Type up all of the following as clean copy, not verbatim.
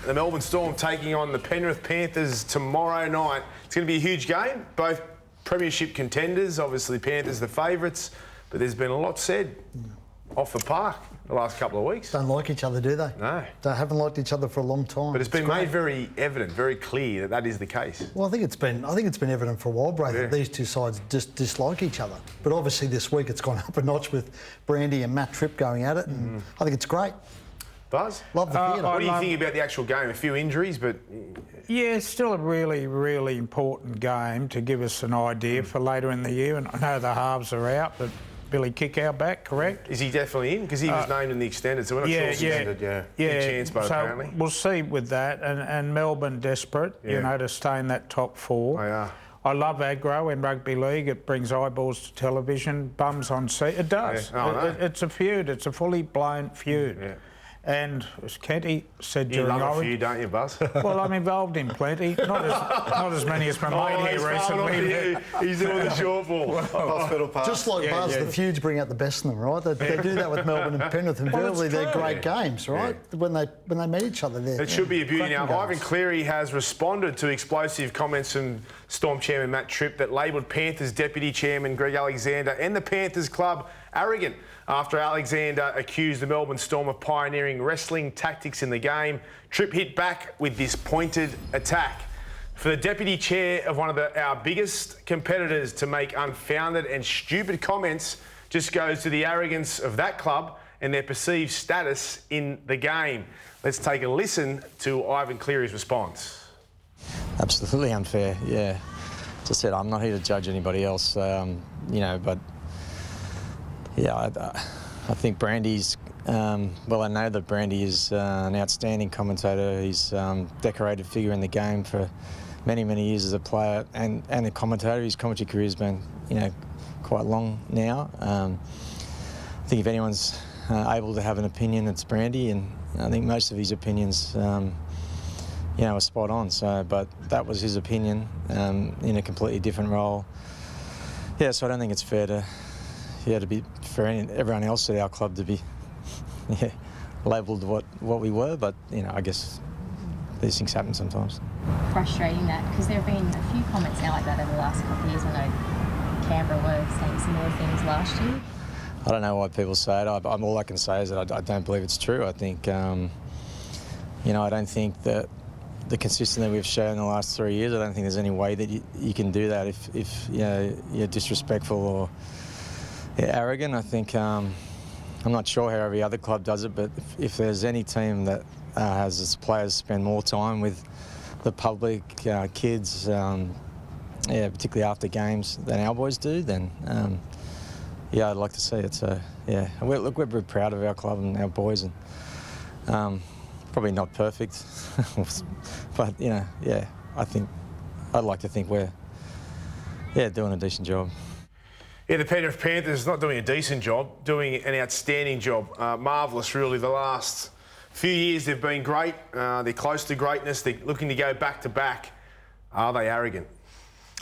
The Melbourne Storm taking on the Penrith Panthers tomorrow night. It's going to be a huge game. Both premiership contenders, obviously Panthers the favourites, but there's been a lot said off the park the last couple of weeks. Don't like each other, do they? No. They haven't liked each other for a long time. But it's been made very evident, very clear that is the case. Well, I think it's been evident for a while, Brad, that these two sides just dislike each other. But obviously this week it's gone up a notch with Brandy and Matt Tripp going at it, and I think it's great. Buzz? Love the theatre. What do you think about the actual game? A few injuries, but... Yeah, it's still a really, really important game to give us an idea for later in the year. And I know the halves are out, but Billy Kickout back, correct? Is he definitely in? Because he was named in the extended, so we're not sure if he's in. Big chance, but so apparently. We'll see with that. And Melbourne desperate, you know, to stay in that top four. They are. I love aggro in rugby league. It brings eyeballs to television, bums on seat. It does. Yeah. Oh, no. It's a feud. It's a fully blown feud. Yeah. And as Kenty said You during love a few, don't you, Buzz? Well, I'm involved in plenty. Not as many as my mate here recently. He's doing the short ball. Hospital pass. Just like Buzz, the feuds bring out the best in them, right? They do that with Melbourne and Penrith. Invariably, they're great games, right? When they meet each other, it should be a beauty. Now, Ivan Cleary has responded to explosive comments from Storm Chairman Matt Tripp that labelled Panthers Deputy Chairman Greg Alexander and the Panthers Club arrogant after Alexander accused the Melbourne Storm of pioneering wrestling tactics in the game. Tripp hit back with this pointed attack. For the deputy chair of one of our biggest competitors to make unfounded and stupid comments just goes to the arrogance of that club and their perceived status in the game. Let's take a listen to Ivan Cleary's response. Absolutely unfair, yeah. As I said, I'm not here to judge anybody else, you know, but yeah, I think Brandy's, well, I know that Brandy is an outstanding commentator. He's a decorated figure in the game for many, many years as a player and a commentator. His commentary career has been, you know, quite long now. I think if anyone's able to have an opinion, it's Brandy, and I think most of his opinions, you know, are spot on. So, but that was his opinion in a completely different role. Yeah, so I don't think it's fair to, to be for everyone else at our club to be, labelled what we were. But you know, I guess these things happen sometimes. Frustrating that, because there have been a few comments now like that over the last couple of years. I know Canberra were saying similar things last year. I don't know why people say it. All I can say is that I don't believe it's true. I think, you know, I don't think that the consistency we've shown in the last 3 years, I don't think there's any way that you can do that if you know, you're disrespectful or arrogant. I think, I'm not sure how every other club does it, but if there's any team that has its players spend more time with the public, kids, particularly after games than our boys do, then yeah, I'd like to see it. So yeah, we're very proud of our club and our boys, and probably not perfect, but you know, yeah, I'd like to think we're doing a decent job. Yeah, the Penrith Panthers not doing a decent job, doing an outstanding job. Marvellous, really. The last few years they've been great. They're close to greatness. They're looking to go back to back. Are they arrogant?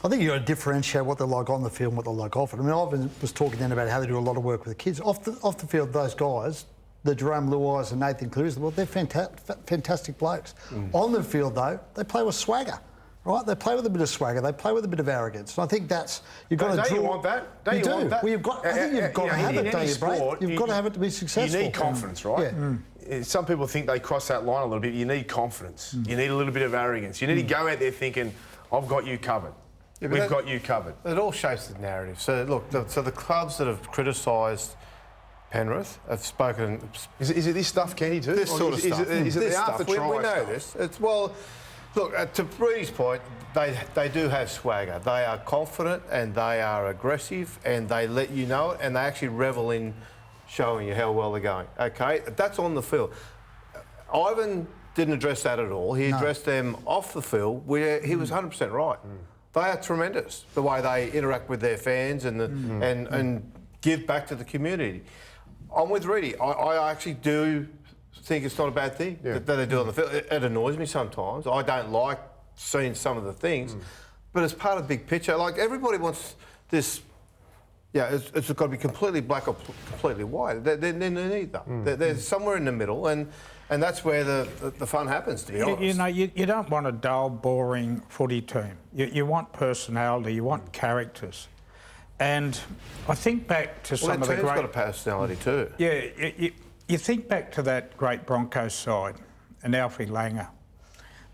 I think you've got to differentiate what they're like on the field and what they're like off it. I mean, Ivan was talking then about how they do a lot of work with the kids. Off the field, those guys, the Jerome Luais and Nathan Cleary, well, they're fantastic blokes. On the field, though, they play with swagger. Right, they play with a bit of swagger. They play with a bit of arrogance, and I think that's you've got to draw. Don't you want that? Don't you want that? Well, I think you've got to have it, don't you, Brad? You've got to have it to be successful. You need confidence, right? Yeah. Some people think they cross that line a little bit. You need confidence. You need a little bit of arrogance. You need to go out there thinking, "I've got you covered. We've got you covered." It all shapes the narrative. So look, the clubs that have criticised Penrith have spoken. Is it this stuff, Kenny, too? This sort of stuff. Is it the after try We know stuff? this. It's well. Look, to Bree's point, they do have swagger. They are confident and they are aggressive and they let you know it and they actually revel in showing you how well they're going. Okay, that's on the field. Ivan didn't address that at all. He addressed them off the field where he was 100% right. They are tremendous, the way they interact with their fans and and give back to the community. I'm with Reedy. I actually do think it's not a bad thing that they do on the field. It annoys me sometimes. I don't like seeing some of the things, but it's part of the big picture. Like, everybody wants this, it's got to be completely black or completely white. They're neither. They're somewhere in the middle, and And that's where the fun happens, to be honest. You know, you don't want a dull, boring footy team. You want personality, you want characters. And I think back to some of the great... Well, got a personality too. Yeah, you think back to that great Broncos side and Alfie Langer.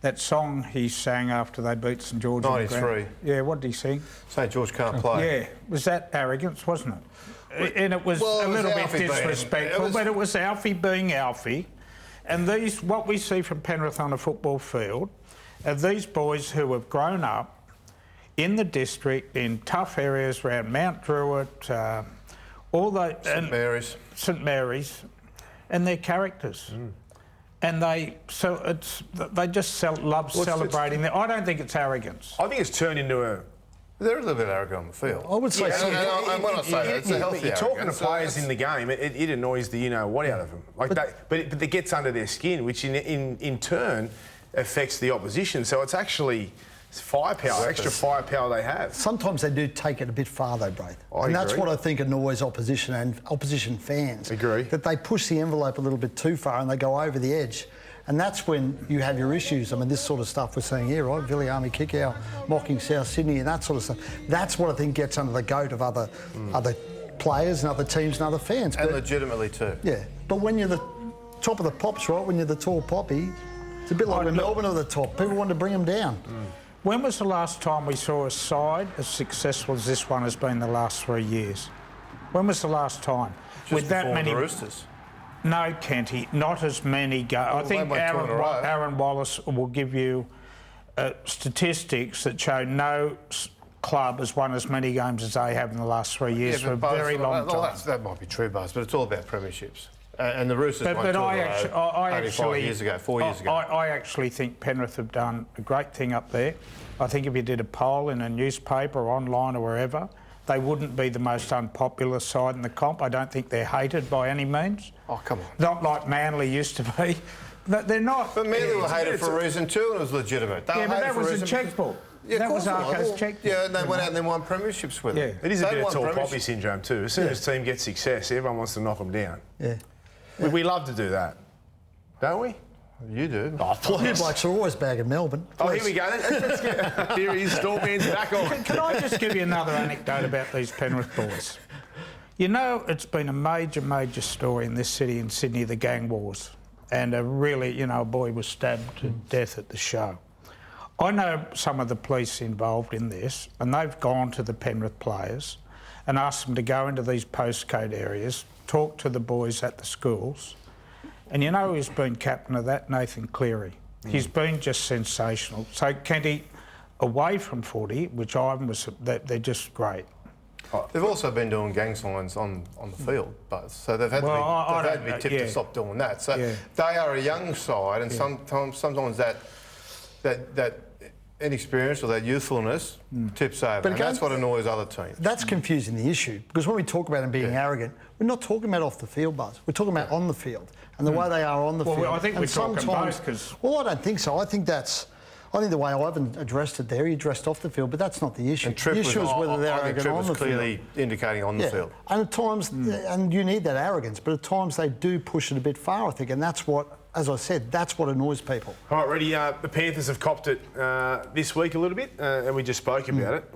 That song he sang after they beat St George. 93. Yeah, what did he sing? St George can't play. Yeah, was that arrogance, wasn't it? And it was a little bit disrespectful, but it was Alfie being Alfie. And what we see from Penrith on a football field are these boys who have grown up in the district, in tough areas around Mount Druitt, all the... St Mary's, and they're characters. And they just love celebrating that. I don't think it's arrogance. I think it's turned into a... They're a little bit arrogant on the field. I would say so. And when I say that, it's a healthy You're talking to arrogance. players in the game, it annoys the you-know-what out of them. But it gets under their skin, which in turn affects the opposition. So it's actually firepower, extra firepower they have. Sometimes they do take it a bit far, though, Braith. And that's what I think annoys opposition and opposition fans. Agree. That they push the envelope a little bit too far and they go over the edge. And that's when you have your issues. I mean, this sort of stuff we're seeing here, right? Billy Army kick-out, mocking South Sydney and that sort of stuff. That's what I think gets under the goat of other players and other teams and other fans. And legitimately too. Yeah. But when you're the top of the pops, right, when you're the tall poppy, it's a bit like when Melbourne are the top. People want to bring them down. When was the last time we saw a side as successful as this one has been the last 3 years? When was the last time? Just with that many the Roosters. No, Kenty, not as many go. I think Aaron Wallace will give you statistics that show no club has won as many games as they have in the last 3 years for a very long time. That might be true, Buzz, but it's all about premierships. And the Roosters won but only 4 years ago. I actually think Penrith have done a great thing up there. I think if you did a poll in a newspaper or online or wherever, they wouldn't be the most unpopular side in the comp. I don't think they're hated by any means. Oh, come on. Not like Manly used to be. They're not. But Manly were hated for a reason too, and it was legitimate. Yeah, but that was a checkbook. Yeah, that was Arco's checkbook. Yeah, and they went out and they won premierships with it. It is a bit of tall poppy syndrome too. As soon as a team gets success, everyone wants to knock them down. Yeah. We love to do that, don't we? You do. Oh, You please. blokes are always bagging Melbourne. Oh, here we go. Let's get... Here he is, Stormman's back on. Can I just give you another anecdote about these Penrith boys? You know, it's been a major story in this city, in Sydney, the gang wars. And a boy was stabbed to death at the show. I know some of the police involved in this, and they've gone to the Penrith players and asked them to go into these postcode areas, talk to the boys at the schools. And you know who's been captain of that? Nathan Cleary. He's been just sensational. So Kenty, away from footy, which Ivan was, they're just great. They've also been doing gang signs on the field, Buzz. So they've had to be tipped to stop doing that. So they are a young side, and sometimes that inexperience or that youthfulness tips over. But again, and that's what annoys other teams. That's confusing the issue, because when we talk about them being arrogant, we're not talking about off the field, Buzz. We're talking about on the field and the way they are on the field. Well, I think we're talking both, because... Well, I don't think so. I think the way Ivan addressed it there, he addressed off the field, but that's not the issue. And Tripp the issue is whether they're arrogant on the field. Clearly indicating on the field. And at times, and you need that arrogance, but at times they do push it a bit far, I think, and that's what, as I said, that's what annoys people. All right, ready? The Panthers have copped it this week a little bit, and we just spoke about it.